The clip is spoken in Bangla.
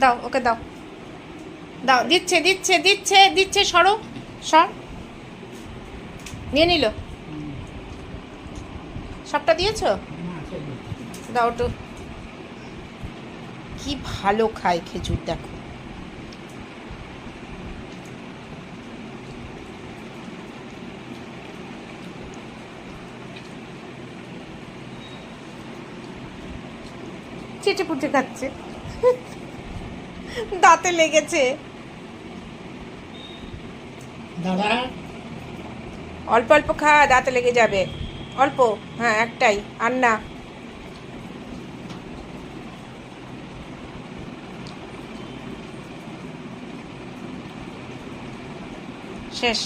দাও ওকে দাও, দাও, দিচ্ছে দিচ্ছে দিচ্ছে দিচ্ছে, সরো, সর, নিয়ে নিল, সবটা দিয়েছো, দাও একটু। কি ভালো খায় খেজুর দেখো। চেটে পুটে খাচ্ছে, দাঁতে লেগেছে। দাদা অল্প অল্প খা, দাঁতে লেগে যাবে, অল্প, হ্যাঁ একটাই, আর না। শেষ।